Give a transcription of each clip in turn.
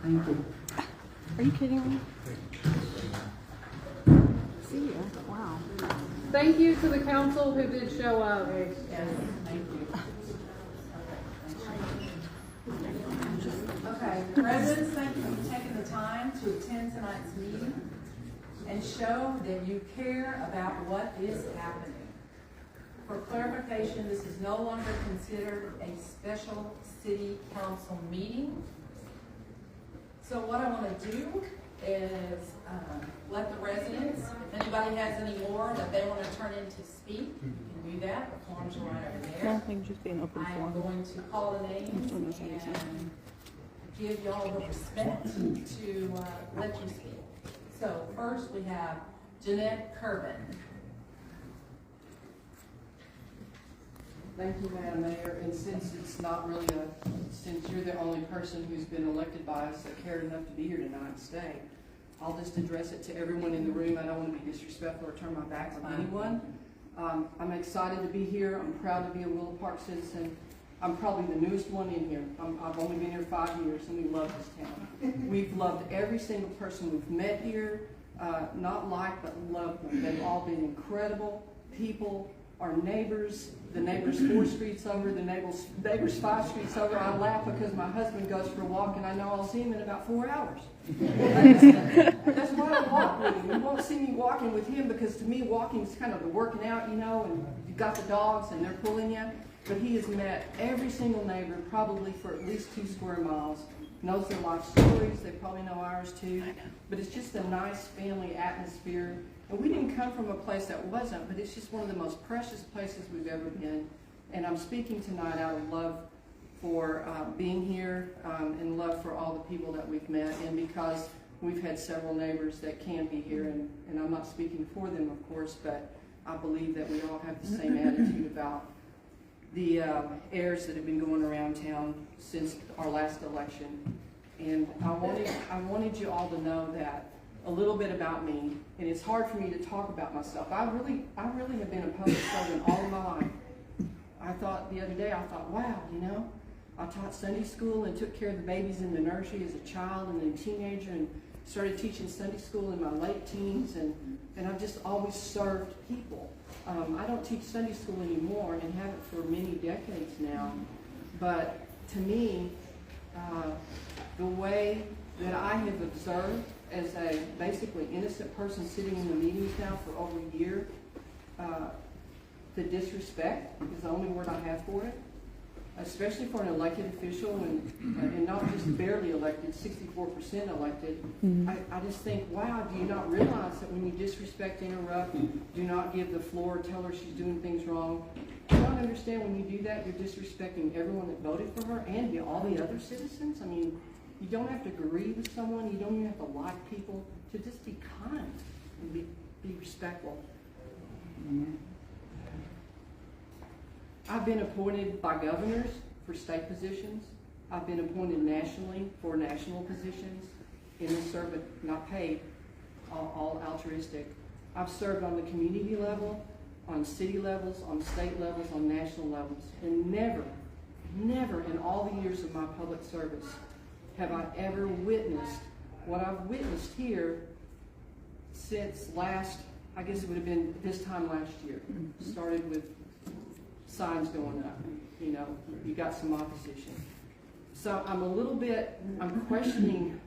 Thank you. Are you kidding me? See ya. Wow. Thank you to the council who did show up. Yes, thank you. Okay, residents, thank you for taking the time to attend tonight's meeting and show that you care about what is happening. For clarification, this is no longer considered a special city council meeting. So what I want to do is let the residents, if anybody has any more that they want to turn in to speak, you can do that. The forms are right over there. I think just be an open I am forum. going to call the names and give y'all the respect to let you speak. So first we have Jeanette Kervin. Thank you, Madam Mayor, and since it's not really since you're the only person who's been elected by us that cared enough to be here tonight and stay, I'll just address it to everyone in the room. I don't want to be disrespectful or turn my back on anyone. I'm excited to be here. I'm proud to be a Willow Park citizen. I'm probably the newest one in here. I've only been here 5 years, and we love this town. We've loved every single person we've met here, not liked, but loved them. They've all been incredible people. Our neighbors, the neighbors 4 streets over, the neighbors 5 streets over. I laugh because my husband goes for a walk, and I know I'll see him in about 4 hours. That's why I walk with him. You won't see me walking with him because to me walking is kind of the working out, you know, and you've got the dogs and they're pulling you. But he has met every single neighbor probably for at least 2 square miles, knows their life stories, they probably know ours too. But it's just a nice family atmosphere. And we didn't come from a place that wasn't, but it's just one of the most precious places we've ever been. And I'm speaking tonight out of love for being here and love for all the people that we've met, and because we've had several neighbors that can be here, and I'm not speaking for them, of course, but I believe that we all have the same attitude about the errors that have been going around town since our last election. And I wanted you all to know that a little bit about me, and it's hard for me to talk about myself. I really have been a public servant all of my life. I thought the other day, wow, you know, I taught Sunday school and took care of the babies in the nursery as a child and then a teenager, and started teaching Sunday school in my late teens, and I've just always served people. I don't teach Sunday school anymore and haven't for many decades now, but to me, the way that I have observed as a basically innocent person sitting in the meetings now for over a year, the disrespect is the only word I have for it, especially for an elected official and not just barely elected, 64% elected. Mm-hmm. I just think, wow, do you not realize that when you disrespect, interrupt, do not give the floor, tell her she's doing things wrong? I don't understand when you do that, you're disrespecting everyone that voted for her and all the other citizens. I mean, you don't have to agree with someone, you don't even have to like people, to just be kind and be respectful. Amen. I've been appointed by governors for state positions. I've been appointed nationally for national positions in the service, not paid, all altruistic. I've served on the community level, on city levels, on state levels, on national levels, and never in all the years of my public service have I ever witnessed what I've witnessed here since I guess it would have been this time last year. Started with signs going up, you know, you got some opposition. So I'm questioning,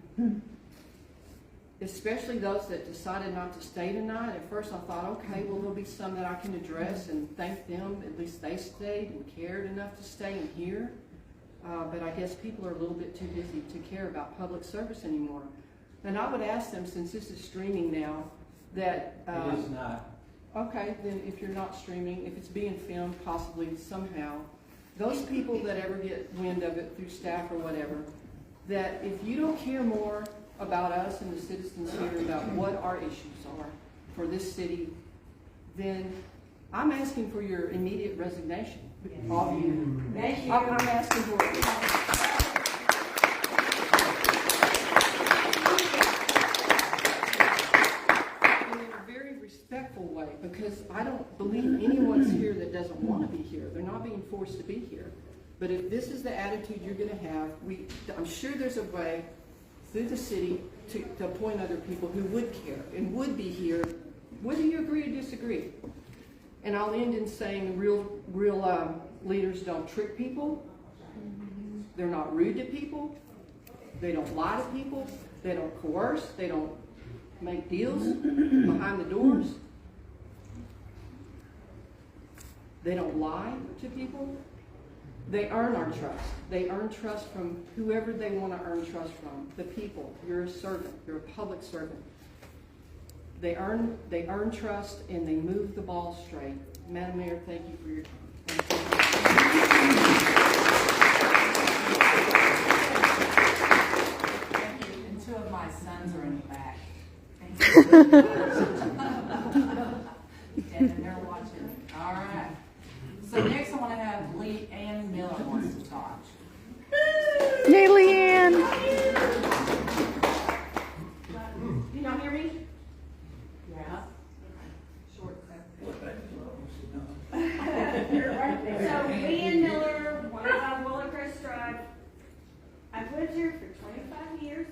especially those that decided not to stay tonight. At first I thought, okay, well, there'll be some that I can address and thank them. At least they stayed and cared enough to stay and hear. But I guess people are a little bit too busy to care about public service anymore. And I would ask them, since this is streaming now, that... It is not. Okay, then if you're not streaming, if it's being filmed possibly somehow, those people that ever get wind of it through staff or whatever, that if you don't care more about us and the citizens here about what our issues are for this city, then I'm asking for your immediate resignation. All of you. Thank you. I'm asking for it. Respectful way, because I don't believe anyone's here that doesn't want to be here. They're not being forced to be here. But if this is the attitude you're going to have, I'm sure there's a way through the city to appoint other people who would care and would be here, whether you agree or disagree. And I'll end in saying real leaders don't trick people. They're not rude to people. They don't lie to people. They don't coerce. They don't make deals behind the doors. They don't lie to people. They earn our trust. They earn trust from whoever they want to earn trust from. The people. You're a servant. You're a public servant. They earn trust and they move the ball straight. Madam Mayor, thank you for your time. Thank you. And two of my sons are in the back. Thank you. And they're watching. All right. So next I want to have Lee Ann Miller wants to talk. Yay, Leanne! You don't hear me? Yeah. Short. So, Leanne Miller, 105 Willow Crest Drive. I've lived here for 25 years.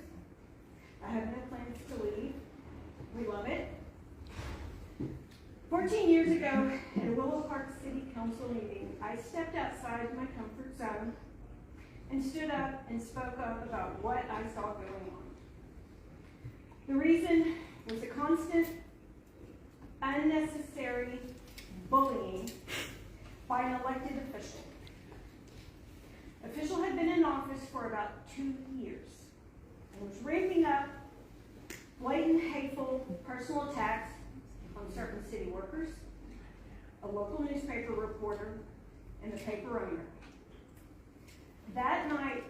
I have no plans to leave. We love it. 14 years ago, at a Willow Park City Council meeting, I stepped outside my comfort zone and stood up and spoke up about what I saw going on. The reason was the constant, unnecessary bullying by an elected official. The official had been in office for about 2 years and was ramping up blatant, hateful personal attacks on certain city workers, a local newspaper reporter, and the paper owner. That night,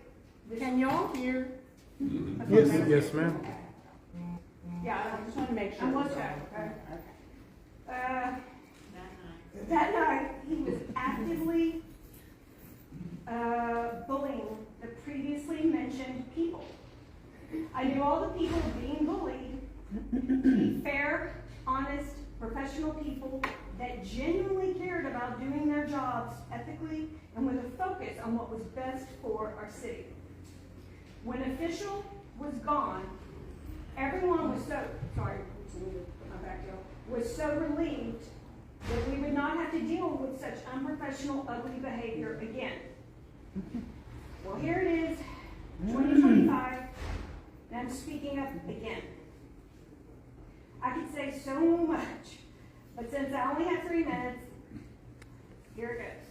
Can y'all hear? Yes, ma'am. Yeah, I just want to make sure. I was back, okay? That night, he was actively bullying the previously mentioned people. I knew all the people being bullied to be fair, honest, professional people that genuinely cared about doing their jobs ethically and with a focus on what was best for our city. When official was gone, everyone was so, sorry, put my back down, was so relieved that we would not have to deal with such unprofessional, ugly behavior again. Well, here it is, 2025, and I'm speaking up again. I could say so much, but since I only have 3 minutes, here it goes.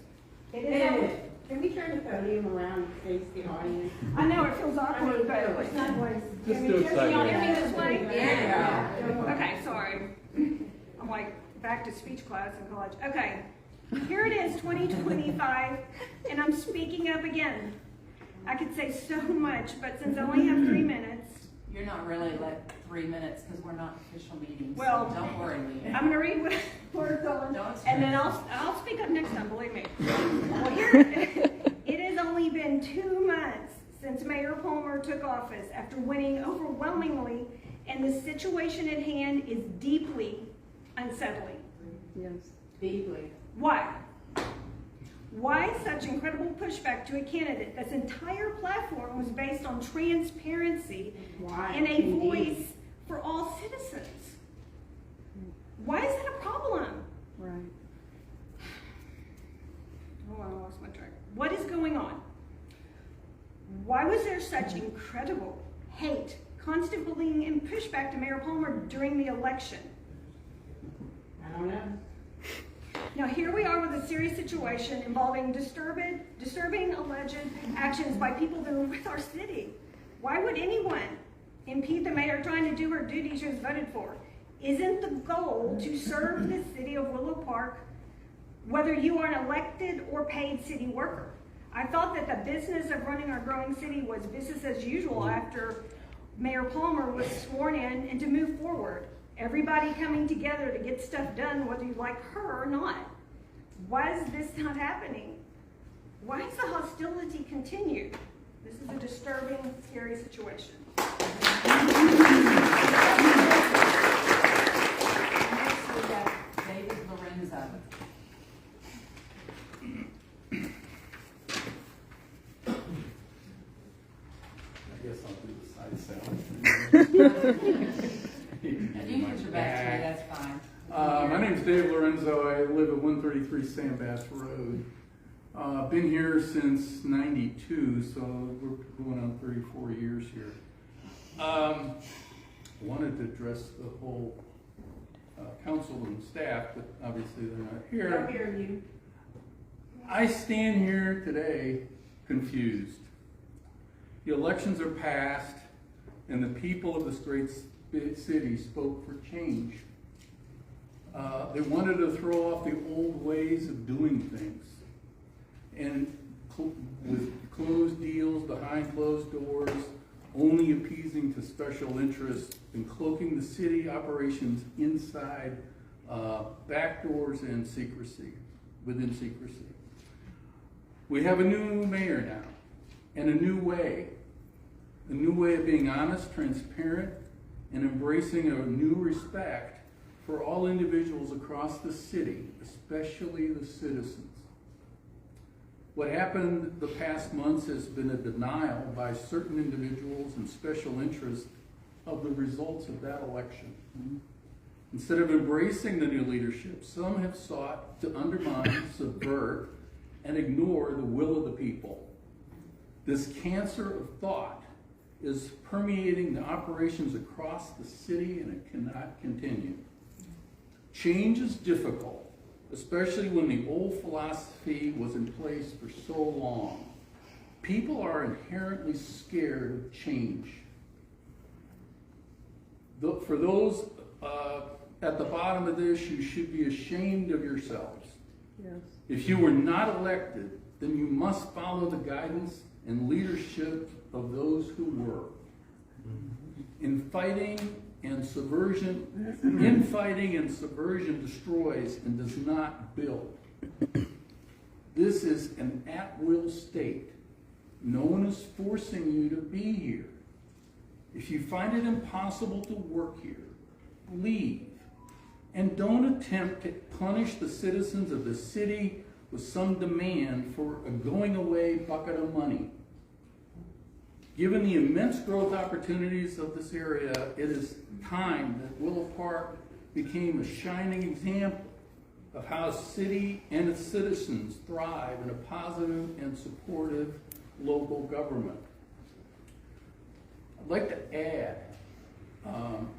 It is. Can we turn the podium around and face the audience? I know it feels awkward, but it's not going. Just do it Can y'all hear me sideways. this way? Yeah. Okay, sorry. I'm like back to speech class in college. Okay, here it is, 2025, and I'm speaking up again. I could say so much, but since I only have 3 minutes, You're not really like 3 minutes because we're not official meetings. Well, so don't worry, Lee. I'm gonna read what it's on, Don't and then I'll speak up next time. Believe me. Well, here it has only been 2 months since Mayor Palmer took office after winning overwhelmingly, and the situation at hand is deeply unsettling. Yes. Deeply. Why? Why such incredible pushback to a candidate that's entire platform was based on transparency Why? and a Indeed. voice for all citizens? Why is that a problem? Right. Oh, I lost my track. What is going on? Why was there such incredible hate, constant bullying, and pushback to Mayor Palmer during the election? I don't know. Now here we are with a serious situation involving disturbing alleged actions by people that are with our city. Why would anyone impede the mayor trying to do her duty she was voted for? Isn't the goal to serve the city of Willow Park, whether you are an elected or paid city worker? I thought that the business of running our growing city was business as usual after Mayor Palmer was sworn in and to move forward. Everybody coming together to get stuff done, whether you like her or not. Why is this not happening? Why has the hostility continued? This is a disturbing, scary situation. Next we got David Lorenzo. I guess I'll do And you can put your back to me, that's fine. My name's Dave Lorenzo. I live at 133 Sandbass Road. Been here since '92, so we're going on 34 years here. Wanted to address the whole council and staff, but obviously they're not here. I hear you. I stand here today confused. The elections are past, and the people of this great city spoke for change. They wanted to throw off the old ways of doing things, and with closed deals behind closed doors, only appeasing to special interests, and cloaking the city operations inside back doors and within secrecy. We have a new mayor now, and a new way of being honest, transparent, and embracing a new respect for all individuals across the city, especially the citizens. What happened the past months has been a denial by certain individuals and special interests of the results of that election. Instead of embracing the new leadership, some have sought to undermine, subvert, and ignore the will of the people. This cancer of thought is permeating the operations across the city, and it cannot continue. Change is difficult, especially when the old philosophy was in place for so long. People are inherently scared of change. For those at the bottom of this, you should be ashamed of yourselves. Yes. If you were not elected, then you must follow the guidance and leadership of those who were. Infighting and subversion destroys and does not build. This is an at-will state. No one is forcing you to be here. If you find it impossible to work here, leave. And don't attempt to punish the citizens of the city with some demand for a going-away bucket of money. Given the immense growth opportunities of this area, it is time that Willow Park became a shining example of how a city and its citizens thrive in a positive and supportive local government. I'd like to add,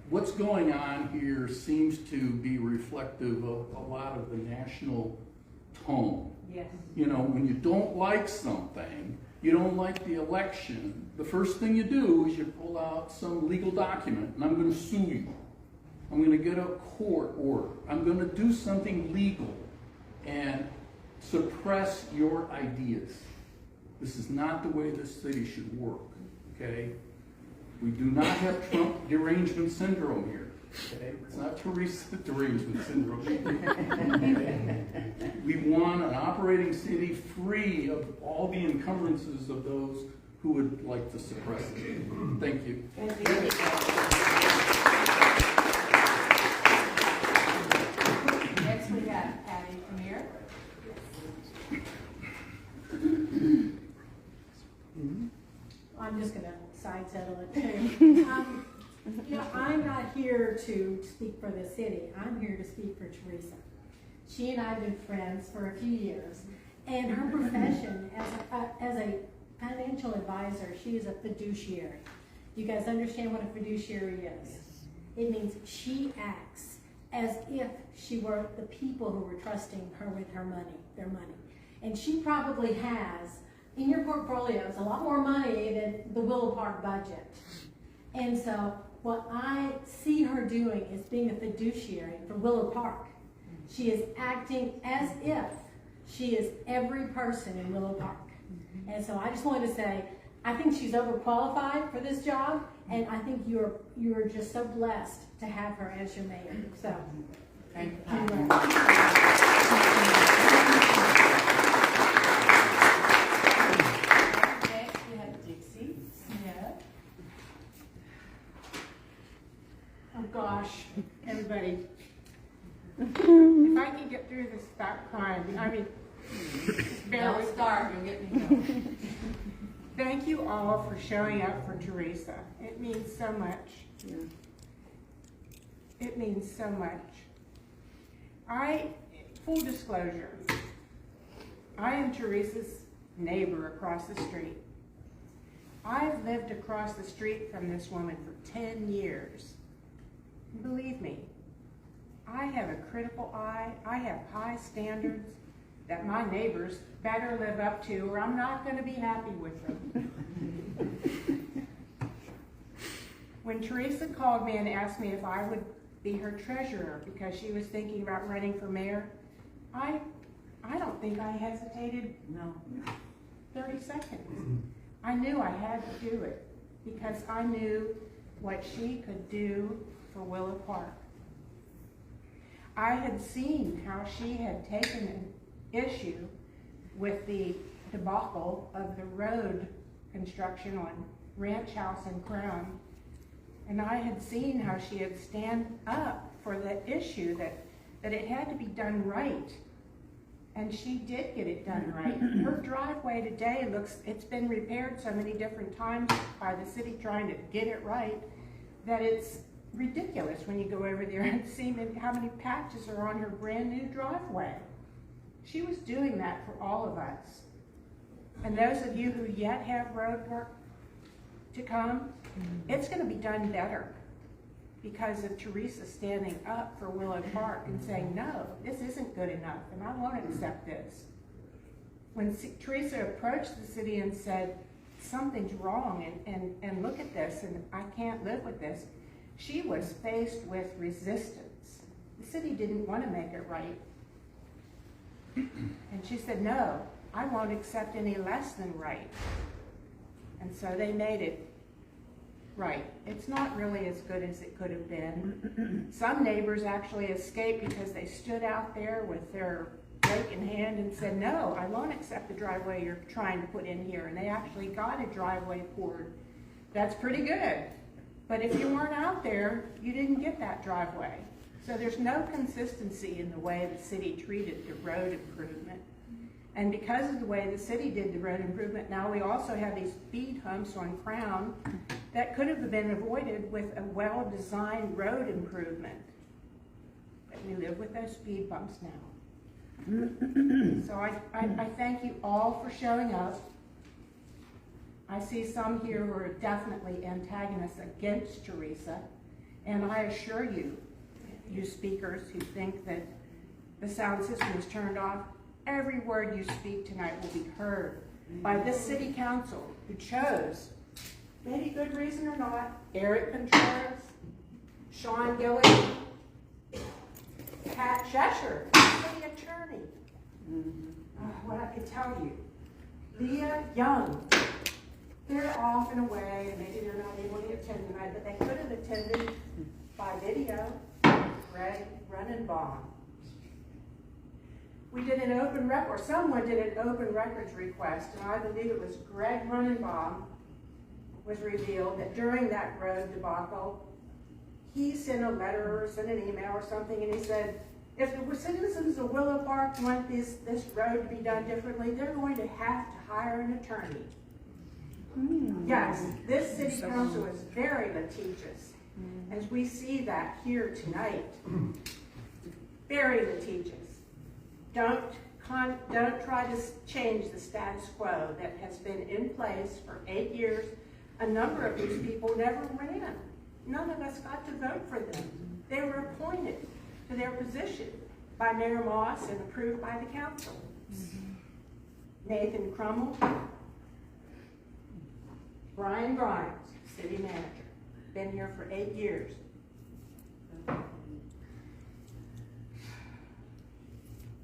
what's going on here seems to be reflective of a lot of the national tone. Yes. You know, when you don't like something, you don't like the election, the first thing you do is you pull out some legal document, and I'm going to sue you. I'm going to get a court order. I'm going to do something legal and suppress your ideas. This is not the way this city should work, okay? We do not have Trump derangement syndrome here. Okay? It's not Teresa derangement syndrome. We want an operating city free of all the encumbrances of those who would like to suppress it. Thank you. Next we have Patty Premier. I'm just gonna side settle it too. You know, I'm not here to speak for the city. I'm here to speak for Teresa. She and I have been friends for a few years, and her profession as a financial advisor, she is a fiduciary. You guys understand what a fiduciary is? It means she acts as if she were the people who were trusting her with her money, their money. And she probably has in your portfolios a lot more money than the Willow Park budget. And so what I see her doing is being a fiduciary for Willow Park. She is acting as if she is every person in Willow Park. And so I just wanted to say, I think she's overqualified for this job, and I think you're just so blessed to have her as your mayor. So, Thank you. Next we have Dixie Smith. Oh gosh, everybody. If I can get through this without crying, I mean, just bear Don't with me. start, you'll get me going. Thank you all for showing up for Teresa. It means so much. Yeah. It means so much. Full disclosure, I am Teresa's neighbor across the street. I've lived across the street from this woman for 10 years. Believe me, I have a critical eye. I have high standards that my neighbors better live up to, or I'm not going to be happy with them. When Teresa called me and asked me if I would be her treasurer because she was thinking about running for mayor, I don't think I hesitated No. 30 seconds. I knew I had to do it because I knew what she could do for Willow Park. I had seen how she had taken an issue with the debacle of the road construction on Ranch House and Crown, and I had seen how she had stand up for the issue that it had to be done right. And she did get it done right. Her driveway today it's been repaired so many different times by the city trying to get it right that it's ridiculous when you go over there and see how many patches are on her brand new driveway. She was doing that for all of us. And those of you who yet have road work to come, it's going to be done better because of Teresa standing up for Willow Park and saying, no, this isn't good enough, and I won't accept this. When Teresa approached the city and said, something's wrong, and look at this, and I can't live with this, she was faced with resistance. The city didn't want to make it right. And she said, no, I won't accept any less than right. And so they made it right. It's not really as good as it could have been. Some neighbors actually escaped because they stood out there with their rake in hand and said, no, I won't accept the driveway you're trying to put in here. And they actually got a driveway poured. That's pretty good. But if you weren't out there, you didn't get that driveway. So there's no consistency in the way the city treated the road improvement. And because of the way the city did the road improvement, now we also have these speed humps on Crown that could have been avoided with a well-designed road improvement. But we live with those speed bumps now. So I thank you all for showing up. I see some here who are definitely antagonists against Teresa, and I assure you, you speakers who think that the sound system is turned off, every word you speak tonight will be heard by this city council who chose, maybe good reason or not, Eric Contreras, Sean Gilligan, Pat Cheshire, city attorney. What I could tell you, Leah Young, they're off and away, and maybe they're not able to attend tonight, but they could have attended by video. Greg Runenbaum. We did an open record, or someone did an open records request, and I believe it was Greg Runenbaum was revealed that during that road debacle, he sent a letter or sent an email or something, and he said, if the citizens of Willow Park want this road to be done differently, they're going to have to hire an attorney. Yes, this city council is very litigious, as we see that here tonight. Very litigious. Don't try to change the status quo that has been in place for 8 years. A number of these people never ran. None of us got to vote for them. They were appointed to their position by Mayor Moss and approved by the council. Nathan Crummell, Brian Grimes, city manager, been here for 8 years.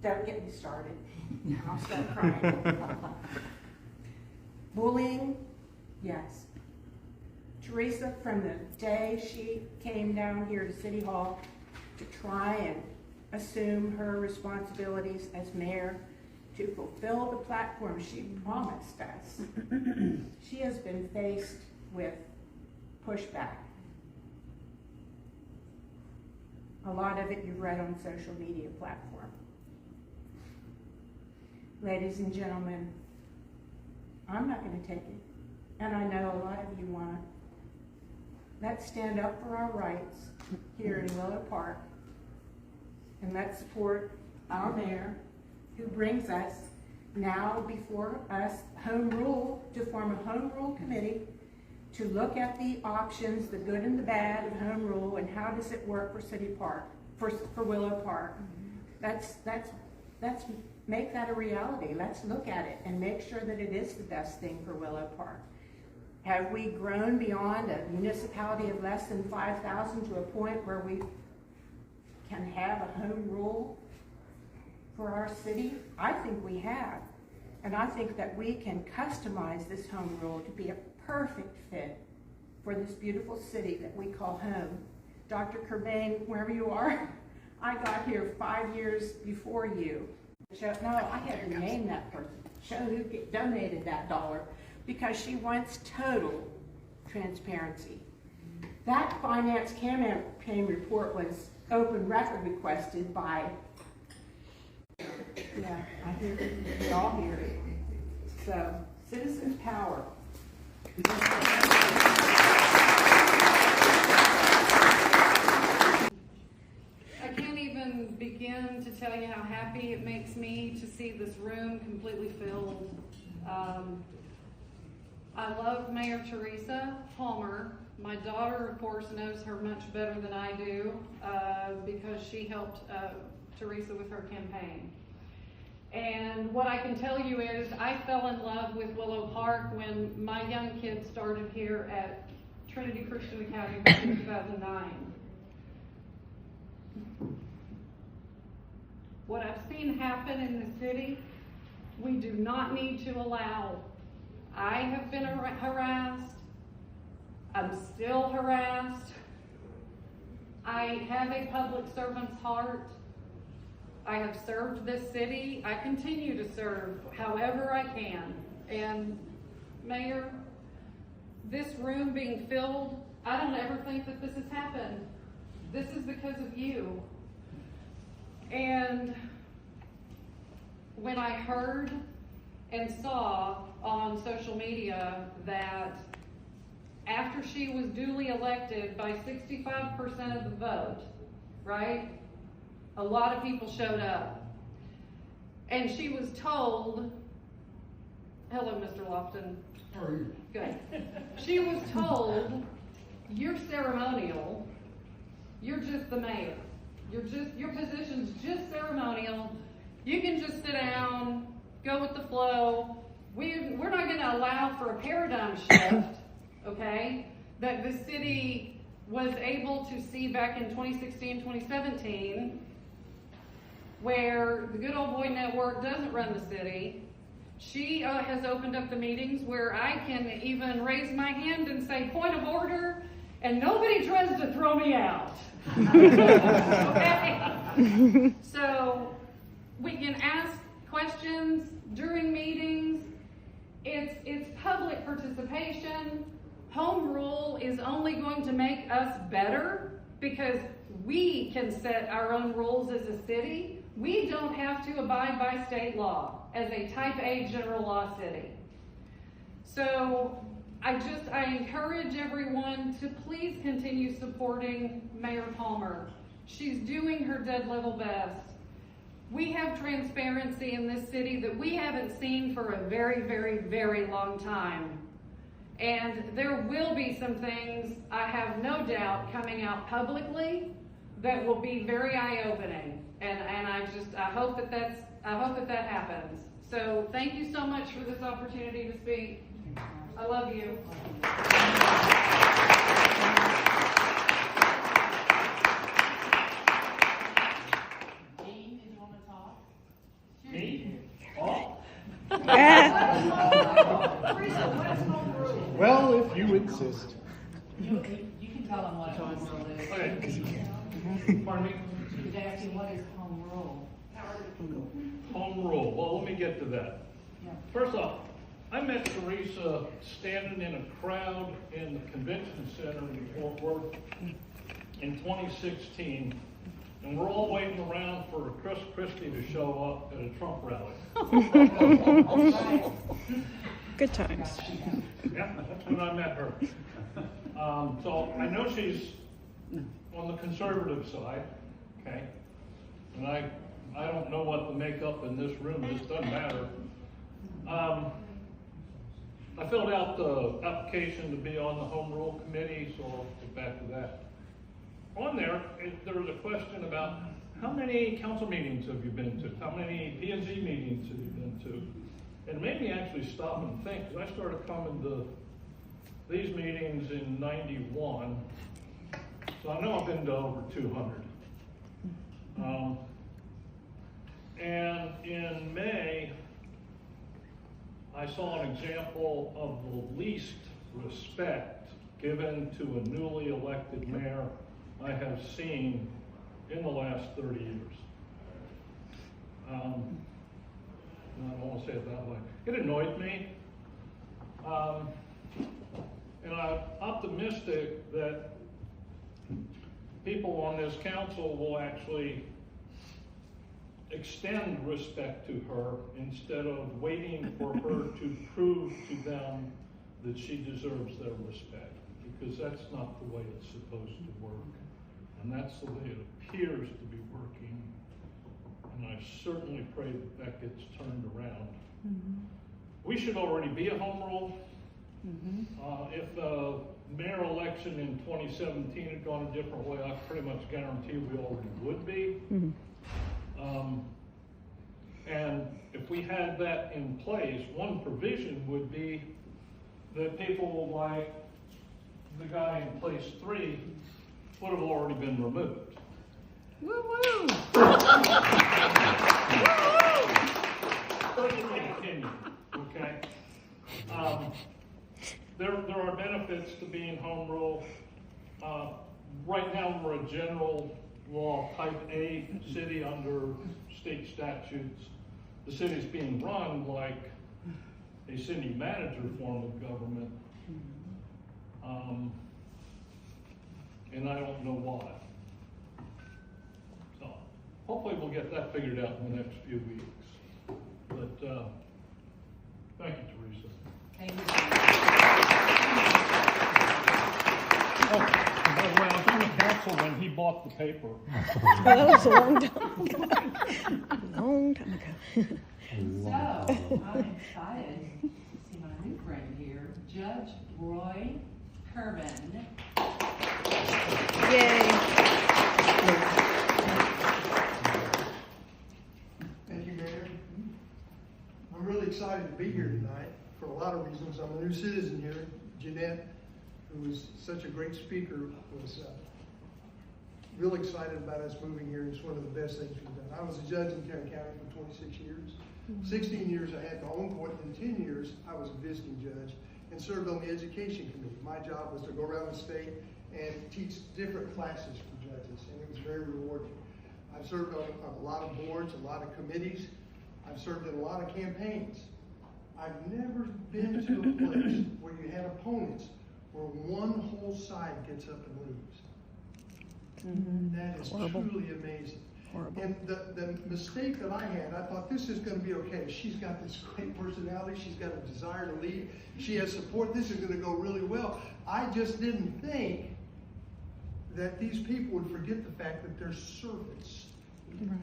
Don't get me started. I'll start crying. Bullying, yes. Teresa, from the day she came down here to City Hall to try and assume her responsibilities as mayor, to fulfill the platform she promised us, she has been faced with pushback. A lot of it you've read on social media platform. Ladies and gentlemen, I'm not going to take it. and I know a lot of you want to. Let's stand up for our rights here in Willow Park, and let's support our mayor, who brings us now before us home rule, to form a home rule committee to look at the options, the good and the bad of home rule, and how does it work for City Park, for Willow Park. Let's make that a reality. Let's look at it and make sure that it is the best thing for Willow Park. Have we grown beyond a municipality of less than 5,000 to a point where we can have a home rule for our city? I think we have. And I think that we can customize this home rule to be a perfect fit for this beautiful city that we call home. Dr. Cobain, wherever you are, I got here 5 years before you. No, I had to name that person. Show who donated that dollar, because she wants total transparency. That finance campaign report was open record requested by, yeah, I hear it, we all hear it. So, citizens' power. I can't even begin to tell you how happy it makes me to see this room completely filled. I love Mayor Teresa Palmer. My daughter, of course, knows her much better than I do because she helped Teresa with her campaign. And what I can tell you is I fell in love with Willow Park when my young kids started here at Trinity Christian Academy back in 2009. What I've seen happen in the city, we do not need to allow. I have been harassed. I'm still harassed. I have a public servant's heart. I have served this city. I continue to serve however I can. And Mayor, this room being filled, I don't ever think that this has happened. This is because of you. And when I heard and saw on social media that after she was duly elected by 65% of the vote, right? A lot of people showed up. And she was told, hello, Mr. Lofton. How are you? Good. She was told, you're ceremonial. You're just the mayor. Your position's just ceremonial. You can just sit down, go with the flow. We're not going to allow for a paradigm shift, okay, that the city was able to see back in 2016, 2017, where the Good Old Boy Network doesn't run the city. She has opened up the meetings where I can even raise my hand and say, point of order, and nobody tries to throw me out. Okay? So we can ask questions during meetings. It's public participation. Home rule is only going to make us better because we can set our own rules as a city. We don't have to abide by state law as a type A general law city. So I encourage everyone to please continue supporting Mayor Palmer. She's doing her dead level best. We have transparency in this city that we haven't seen for a very, very, very long time. And there will be some things, I have no doubt, coming out publicly that will be very eye-opening. And I hope that that happens. So thank you so much for this opportunity to speak. I love you. Dean, did you want to talk? Me? Oh. Well, if you insist. You can tell them what home rule is. Okay. Pardon me? He's asking what is home rule. Home rule. Well, let me get to that. Yeah. First off, I met Teresa standing in a crowd in the convention center in Fort Worth in 2016, and we're all waiting around for Chris Christie to show up at a Trump rally. Good times. Yeah, that's when I met her. So I know she's on the conservative side, okay? And I don't know what the makeup in this room is, doesn't matter. I filled out the application to be on the Home Rule Committee, so I'll get back to that. On there, there was a question about how many council meetings have you been to? How many P&Z meetings have you been to? And it made me actually stop and think, because I started coming to these meetings in '91, so I know I've been to over 200. And in May, I saw an example of the least respect given to a newly elected mayor I have seen in the last 30 years. I don't want to say it that way. It annoyed me. And I'm optimistic that people on this council will actually extend respect to her instead of waiting for her to prove to them that she deserves their respect, because that's not the way it's supposed to work. And that's the way it appears to be working. And I certainly pray that that gets turned around. We should already be a home rule. If the mayor election in 2017 had gone a different way, I pretty much guarantee we already would be. And if we had that in place, one provision would be that people like the guy in place 3 would have already been removed. Woo-woo! Personal opinion, okay? There are benefits to being home rule. Right now, we're a general law type A city under state statutes. The city's being run like a city manager form of government. And I don't know why. So hopefully we'll get that figured out in the next few weeks. But thank you, Teresa. Thank you. Oh, by the way, I was on the council when he bought the paper. That was a long time ago. Long time ago. So, I'm excited to see my new friend here, Judge Roy Kervin. Yay. Thank you, Mayor. I'm really excited to be here tonight for a lot of reasons. I'm a new citizen here. Jeanette, who was such a great speaker, was real excited about us moving here. It's one of the best things we've done. I was a judge in Tarrant County for 26 years. 16 years I had my own court, and 10 years I was a visiting judge and served on the education committee. My job was to go around the state and teach different classes for judges, and it was very rewarding. I've served on a lot of boards, a lot of committees. I've served in a lot of campaigns. I've never been to a place where you had opponents where one whole side gets up and leaves. That is truly amazing. Horrible. And the mistake that I had, I thought this is going to be okay. She's got this great personality. She's got a desire to lead. She has support. This is going to go really well. I just didn't think that these people would forget the fact that they're servants.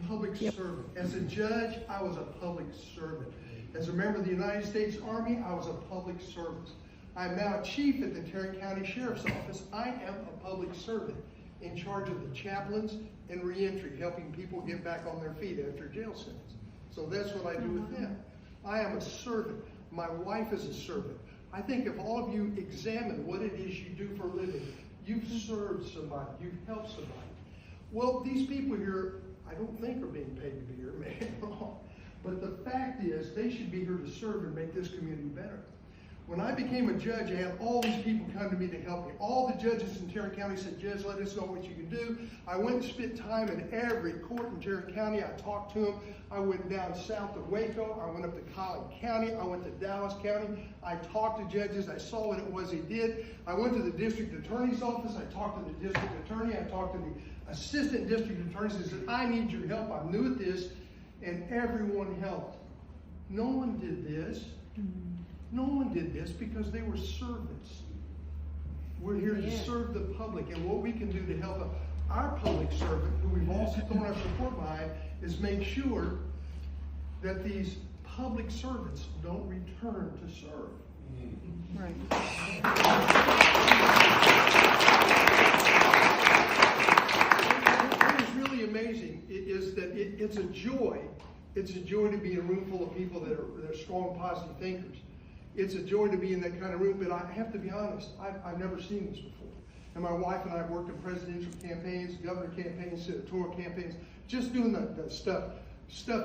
Public servant. As a judge, I was a public servant. As a member of the United States Army, I was a public servant. I'm now chief at the Tarrant County Sheriff's Office. I am a public servant in charge of the chaplains and reentry, helping people get back on their feet after a jail sentence. So that's what I do with them. I am a servant. My wife is a servant. I think if all of you examine what it is you do for a living, you've served somebody, you've helped somebody. Well, these people here, I don't think are being paid to be here, maybe wrong. But the fact is, they should be here to serve and make this community better. When I became a judge, I had all these people come to me to help me. All the judges in Tarrant County said, Judge, let us know what you can do. I went and spent time in every court in Tarrant County. I talked to them. I went down south to Waco. I went up to Collin County. I went to Dallas County. I talked to judges. I saw what it was they did. I went to the district attorney's office. I talked to the district attorney. I talked to the assistant district attorneys and said, I need your help. I'm new at this. And everyone helped. No one did this. No one did this because they were servants. We're here to serve the public, and what we can do to help our public servant, who we've also thrown our support behind, is make sure that these public servants don't return to serve. Right. What is really amazing is that it's a joy. It's a joy to be in a room full of people that are strong, positive thinkers. It's a joy to be in that kind of room, but I have to be honest, I've never seen this before. And my wife and I have worked in presidential campaigns, governor campaigns, senatorial campaigns, just doing the stuff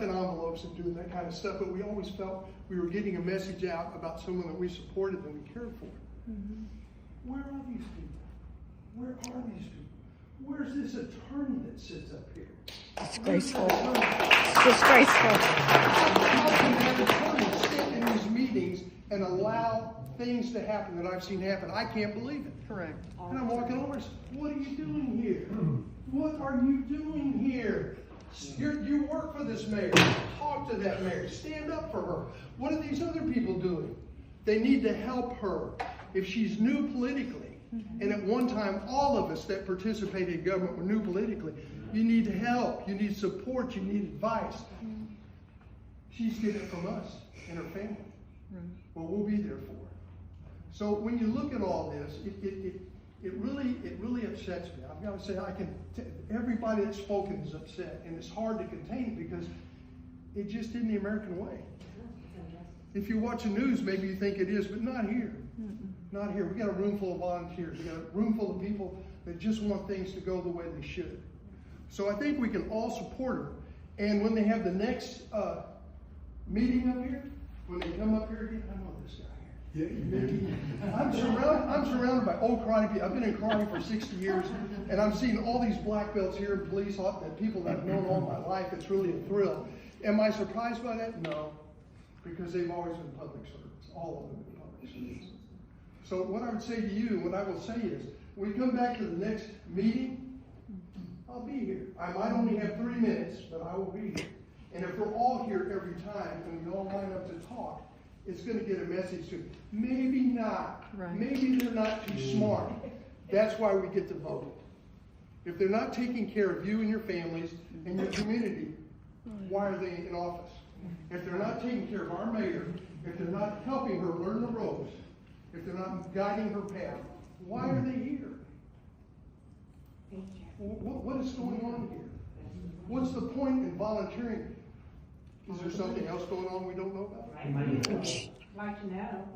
in envelopes and doing that kind of stuff, but we always felt we were getting a message out about someone that we supported and we cared for. Mm-hmm. Where are these people? Where are these people? Where's this attorney that sits up here? Disgraceful. Disgraceful. How can that attorney sit in these meetings and allow things to happen that I've seen happen? I can't believe it. Correct. And I'm walking over and say, what are you doing here? What are you doing here? You work for this mayor. Talk to that mayor. Stand up for her. What are these other people doing? They need to help her. If she's new politically, and at one time all of us that participated in government were new politically, you need help, you need support, you need advice. She's getting it from us and her family. Well, we'll be there for her. So when you look at all this, it really upsets me. I've got to say, everybody that's spoken is upset, and it's hard to contain because it just isn't the American way. If you watch the news, maybe you think it is, but not here. Not here. We got a room full of volunteers. We got a room full of people that just want things to go the way they should. So I think we can all support her. And when they have the next meeting up here, when they come up here again, I know this guy here. Yeah, I'm surrounded by old karate people. I've been in karate for 60 years, and I'm seeing all these black belts here in police, that people that I've known all my life. It's really a thrill. Am I surprised by that? No, because they've always been public servants. All of them have been public servants. So what I would say to you, what I will say is, when we come back to the next meeting, I'll be here. I might only have 3 minutes, but I will be here. And if we're all here every time and we all line up to talk, it's going to get a message to maybe not. Right. Maybe they're not too smart. That's why we get to vote. If they're not taking care of you and your families and your community, why are they in office? If they're not taking care of our mayor, if they're not helping her learn the ropes, if they're not guiding her path, why are they here? What is going on here? What's the point in volunteering? Is there something else going on we don't know about? Like to know.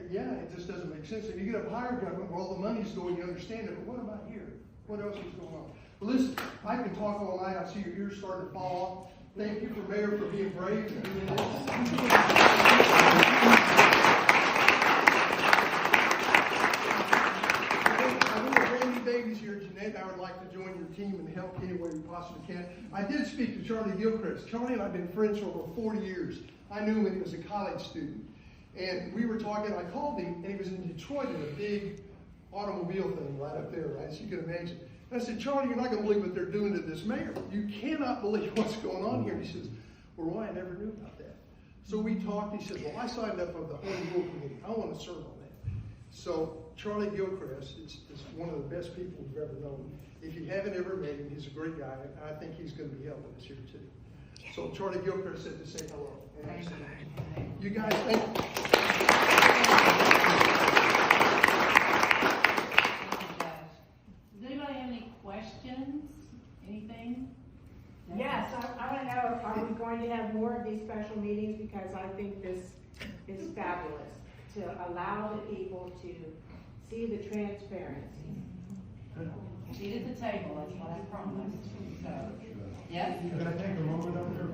Yeah, it just doesn't make sense. If you get a higher government where all the money's going, you understand it, but what about here? What else is going on? Well, listen, I can talk all night. I see your ears starting to fall off. Thank you, Mayor, for being brave and doing this. Babies here, Jeanette, I would like to join your team and help any way we possibly can. I did speak to Charlie Gilchrist. Charlie and I have been friends for over 40 years. I knew him when he was a college student. And we were talking, I called him, and he was in Detroit in a big automobile thing right up there, right, as you can imagine. And I said, Charlie, you're not going to believe what they're doing to this mayor. You cannot believe what's going on here. He says, well, Roy, I never knew about that. So we talked. He said, well, I signed up for the Home Rule Committee. I want to serve on that. So Charlie Gilchrist is one of the best people we've ever known. If you haven't ever met him, he's a great guy, and I think he's going to be helping us here too. So Charlie Gilchrist said to say hello. And I said, you guys, thank you. Does anybody have any questions? Anything? Yes, I want to know, are we going to have more of these special meetings? Because I think this is fabulous, to allow the people to see the transparency. Seat at the table, that's what I promised. So, yes? Can I take a moment up there?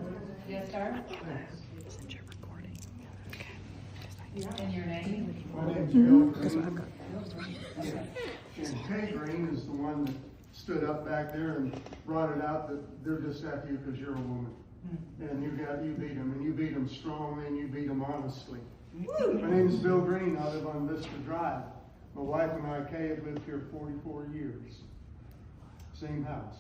Yes, sir? Since you're recording. And your name? My name's Bill Green. And Kay Green is the one that stood up back there and brought it out that they're just after you because you're a woman. And you beat them, and you beat them strongly, and you beat them honestly. My name is Bill Green. I live on Vista Drive. My wife and I, Kay, have lived here 44 years. Same house,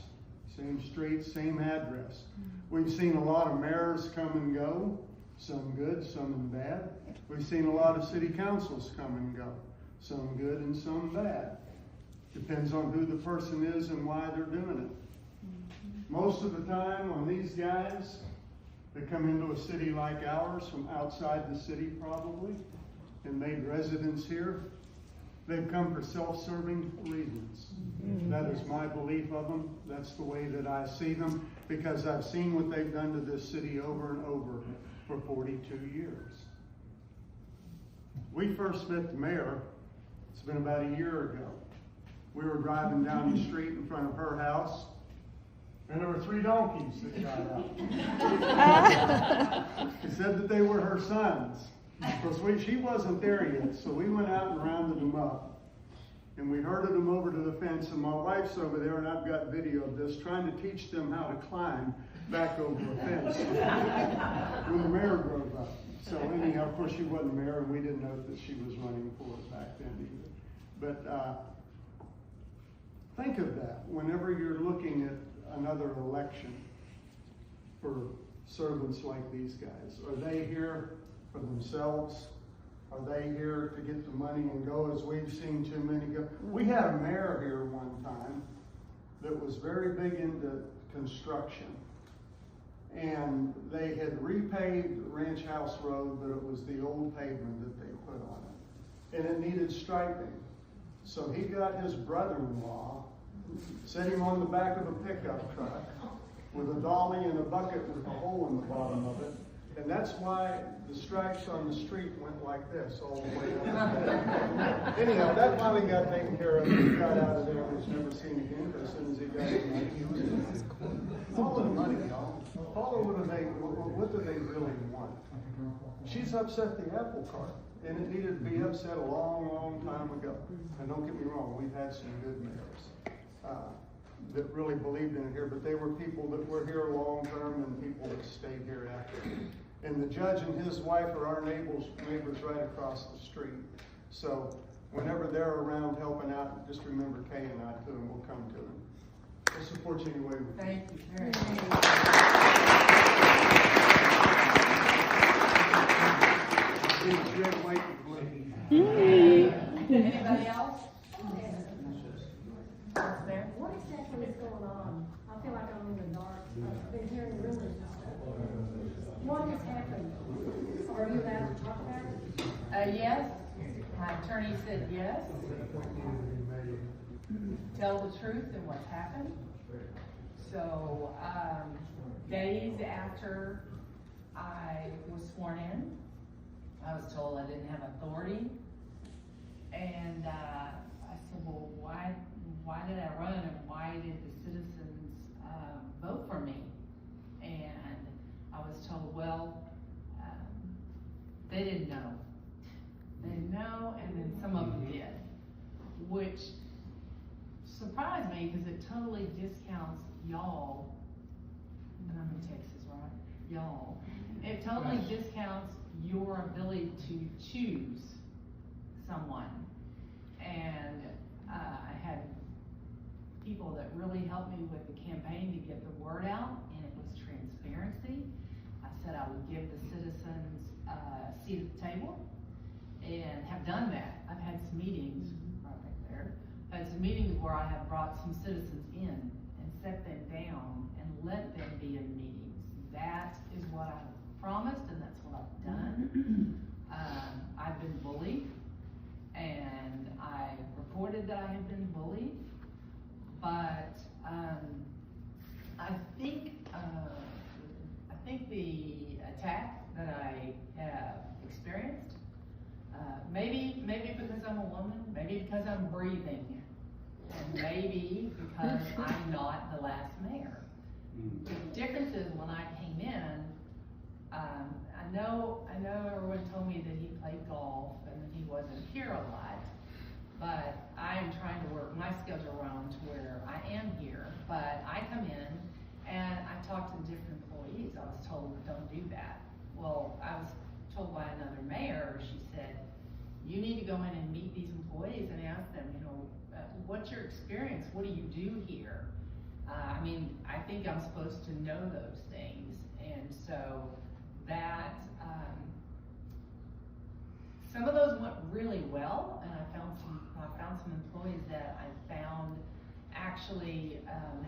same street, same address. We've seen a lot of mayors come and go. Some good, some bad. We've seen a lot of city councils come and go. Some good and some bad. Depends on who the person is and why they're doing it. Most of the time, when these guys that come into a city like ours from outside the city probably and made residents here, they've come for self-serving reasons. That is my belief of them. That's the way that I see them, because I've seen what they've done to this city over and over for 42 years. We first met the mayor, it's been about a year ago. We were driving down the street in front of her house, and there were 3 donkeys that got out. She said that they were her sons. Of course, she wasn't there yet, so we went out and rounded them up. And we herded them over to the fence, and my wife's over there, and I've got video of this, trying to teach them how to climb back over a fence when the mayor drove up. So anyhow, of course, she wasn't mayor, and we didn't know that she was running for it back then either. But think of that whenever you're looking at another election for servants like these guys. Are they here for themselves? Are they here to get the money and go, as we've seen too many go? We had a mayor here one time that was very big into construction. And they had repaved Ranch House Road, but it was the old pavement that they put on it. And it needed striping. So he got his brother-in-law, set him on the back of a pickup truck with a dolly and a bucket with a hole in the bottom of it. And that's why the stripes on the street went like this all the way up. Anyhow, that finally got taken care of. He got out of there and was never seen again. But as soon as he got the money, he was in. Follow the money, y'all. Follow what do they really want? She's upset the apple cart, and it needed to be upset a long, long time ago. And don't get me wrong, we've had some good mayors that really believed in it here, but they were people that were here long term and people that stayed here after. And the judge and his wife are our neighbors right across the street. So whenever they're around helping out, just remember Kay and I too, and we'll come to them. We'll support you anyway. Thank you very much. Anybody else? What exactly is going on? I feel like I'm in the dark. I've been hearing rumors and stuff. What has happened? Are you allowed to talk about it? Yes. My attorney said yes. Tell the truth and what's happened. So, days after I was sworn in, I was told I didn't have authority. And I said, well, why did I run, and why did the citizens vote for me? And I was told, well, they didn't know. They didn't know, and then some of them did, which surprised me because it totally discounts y'all, and I'm in Texas, right? Y'all. It totally discounts your ability to choose someone. And I had people that really helped me with the campaign to get the word out, and it was transparency. I said I would give the citizens a seat at the table, and have done that. I've had some meetings right back there. I've had some meetings where I have brought some citizens in and set them down and let them be in meetings. That is what I promised, and that's what I've done. I've been bullied, and I reported that I had been bullied, but I think the attack that I have experienced, maybe because I'm a woman, maybe because I'm breathing, and maybe because I'm not the last mayor. The difference is when I came in, I know everyone told me that he played golf and that he wasn't here a lot, but I am trying to work my schedule around to where I am here. But I come in and I talk to different employees. I was told, don't do that. Well, I was told by another mayor, she said, you need to go in and meet these employees and ask them, what's your experience? What do you do here? I think I'm supposed to know those things. And so that some of those went really well, and I found some employees that I found actually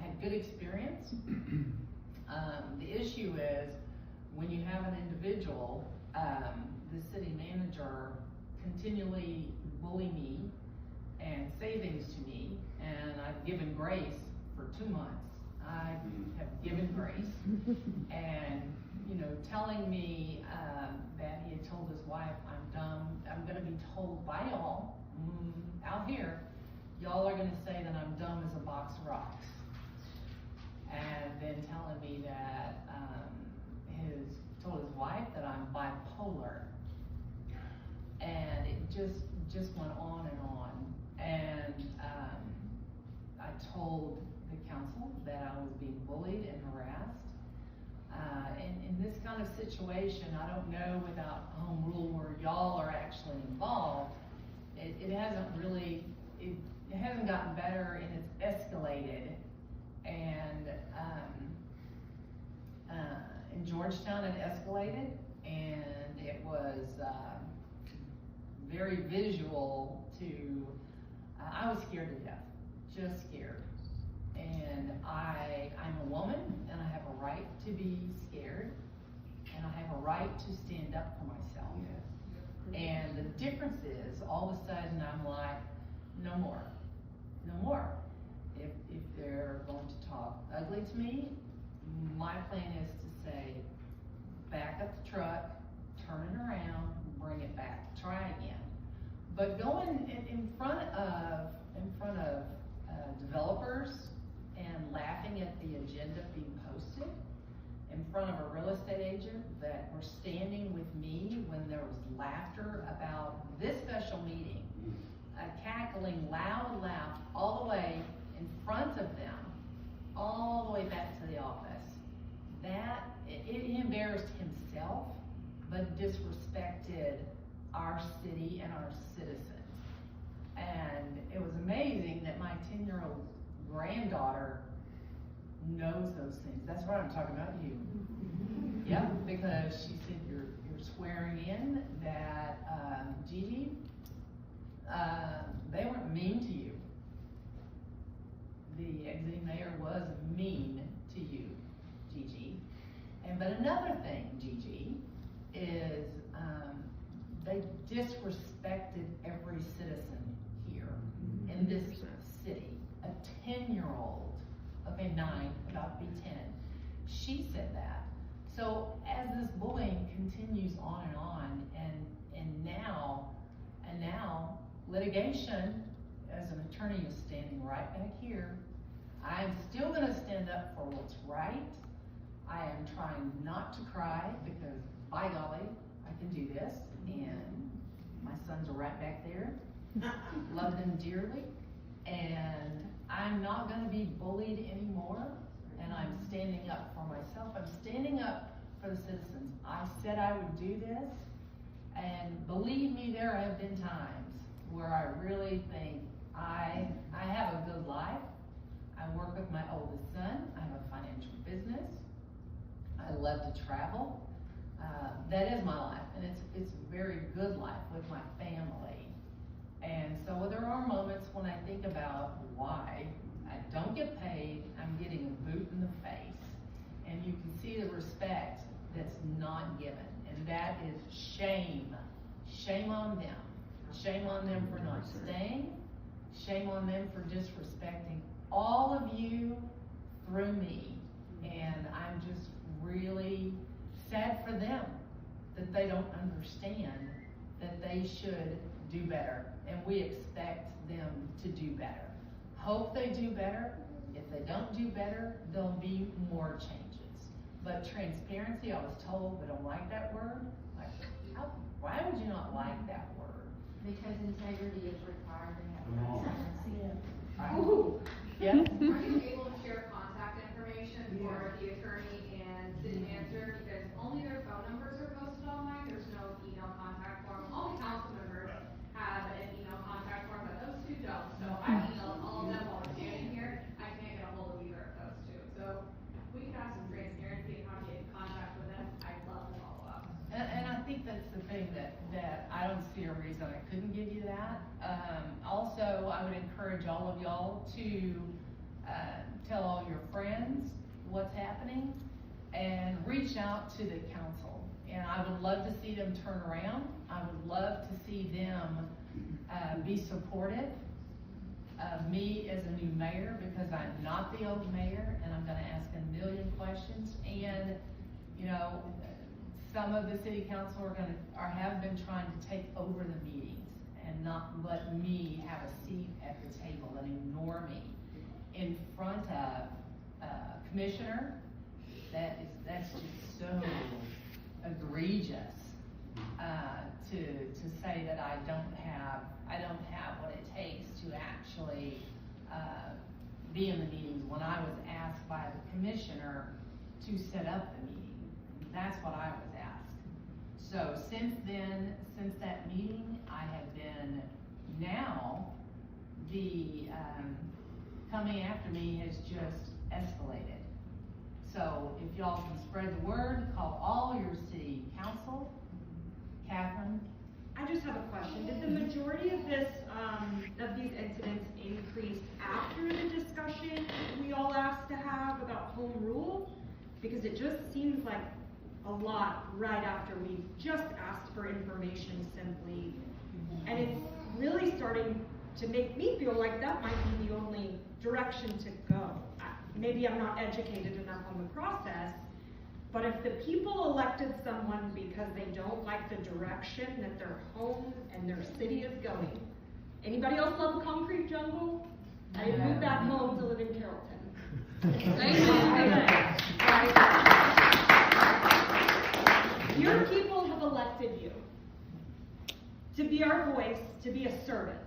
had good experience. The issue is when you have an individual, the city manager continually bully me and say things to me, and I've given grace for 2 months. I have given grace, and telling me that he had told his wife, I'm dumb. I'm gonna be told by y'all out here, y'all are gonna say that I'm dumb as a box of rocks. And then telling me that told his wife that I'm bipolar. And it just went on and on. And I told the council that I was being bullied and harassed. In this kind of situation, I don't know without home rule where y'all are actually involved, it hasn't really, it hasn't gotten better, and it's escalated. And in Georgetown it escalated, and it was very visual to, I was scared to death, just scared. And I'm a woman, and I have a right to be scared, and I have a right to stand up for myself. And the difference is, all of a sudden I'm like, no more, no more. If they're going to talk ugly to me, my plan is to say, back up the truck, turn it around, bring it back, try again. But going in front of developers and laughing at the agenda being posted, in front of a real estate agent that were standing with me when there was laughter about this special meeting, cackling loud, all the way in front of them, all the way back to the office. That, it embarrassed himself, but disrespected our city and our citizens. And it was amazing that my 10-year-old granddaughter knows those things. That's what I'm talking about, you. Yep, because she said you're swearing in that Gigi, they weren't mean to you. The exiting mayor was mean to you, Gigi. But another thing, Gigi, is they disrespected every citizen here in this city. A 10-year-old, okay, 9, about to be 10. She said that. So as this bullying continues on, and now litigation, as an attorney, is standing right back here. I'm still gonna stand up for what's right. I am trying not to cry, because by golly, I can do this, and my sons are right back there. Love them dearly, and I'm not gonna be bullied anymore, and I'm standing up for myself. I'm standing up for the citizens. I said I would do this, and believe me, there have been times where I really think I have a good life. I work with my oldest son. I have a financial business. I love to travel. That is my life, and it's a very good life with my family. And so there are moments when I think about why I don't get paid, I'm getting a boot in the face, and you can see the respect that's not given, and that is shame. Shame on them. Shame on them for not staying. Shame on them for disrespecting all of you through me. And I'm just really sad for them that they don't understand that they should do better, and we expect them to do better. Hope they do better. If they don't do better, there'll be more changes. But transparency, I was told, we don't like that word. Like, why would you not like that word? Because integrity is required to have transparency. Ooh. Yeah. Are you able to share contact information for the attorney and city manager? Because only their phone numbers are posted online. There's no email contact form. All the council members have an email contact form, but those two don't. So I emailed all of them while we're standing here. I can't get a hold of either of those two. So we could have some transparency in how to get in contact with them. I'd love to follow up. And I don't see a reason I couldn't give you that. Also, I would encourage all of y'all to tell all your friends what's happening and reach out to the council. And I would love to see them turn around. I would love to see them be supportive of me as a new mayor, because I'm not the old mayor and I'm gonna ask a million questions. And, you know, some of the city council have been trying to take over the meetings and not let me have a seat at the table and ignore me in front of a commissioner. That's just so egregious to say that I don't have what it takes to actually be in the meetings when I was asked by the commissioner to set up the meeting. That's what I was asked. So since that meeting, I have been, now the coming after me has just escalated. So if y'all can spread the word, call all your city council. Catherine? I just have a question. Did the majority of of these incidents increase after the discussion we all asked to have about home rule? Because it just seems like a lot right after we just asked for information simply. And it's really starting to make me feel like that might be the only direction to go. Maybe I'm not educated enough on the process, but if the people elected someone because they don't like the direction that their home and their city is going. Anybody else love a concrete jungle? I moved back home to live in Carrollton. Your people have elected you to be our voice, to be a servant.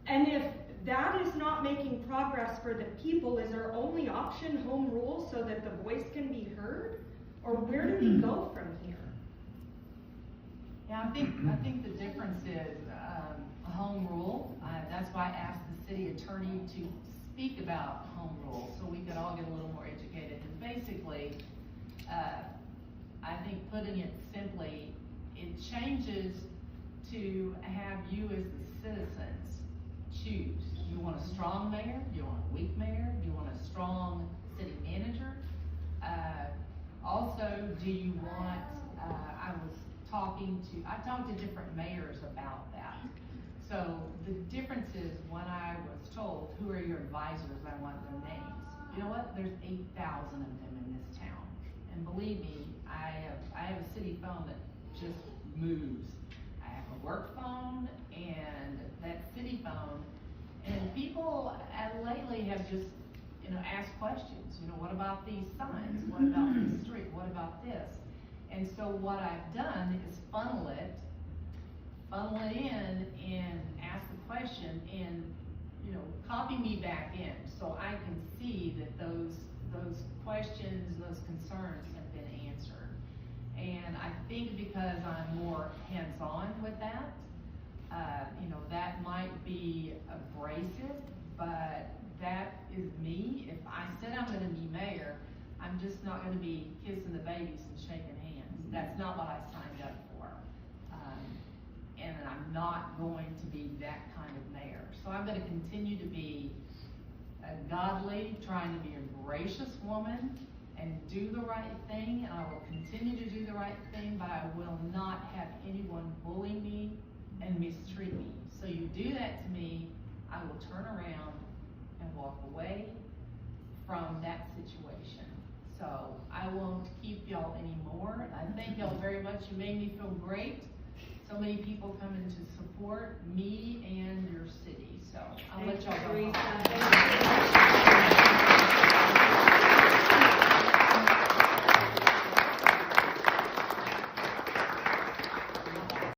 And if that is not making progress for the people, is our only option home rule so that the voice can be heard? Or where do we go from here? Yeah, I think the difference is home rule. That's why I asked the city attorney to speak about home rule so we could all get a little more educated. And basically, I think putting it simply, it changes to have you as the citizens choose. Do you want a strong mayor? Do you want a weak mayor? Do you want a strong city manager? Also, do you want, I talked to different mayors about that. So the difference is when I was told, who are your advisors, I want their names. You know what? There's 8,000 of them in this town. And believe me, I have a city phone that just moves. I have a work phone and that city phone. And people lately have just, asked questions. What about these signs? What about this street? What about this? And so what I've done is funnel it in and ask the question and, copy me back in so I can see that those questions, those concerns have been answered. And I think because I'm more hands-on with that, that might be abrasive, but that is me. If I said I'm gonna be mayor, I'm just not gonna be kissing the babies and shaking hands. That's not what I signed up for. And I'm not going to be that kind of mayor. So I'm gonna continue to be a godly, trying to be a gracious woman and do the right thing, and I will continue to do the right thing, but I will not have anyone bully me and mistreat me. So you do that to me, I will turn around and walk away from that situation. So I won't keep y'all anymore. I thank y'all very much. You made me feel great. So many people coming to support me and your city. So I'll let y'all go.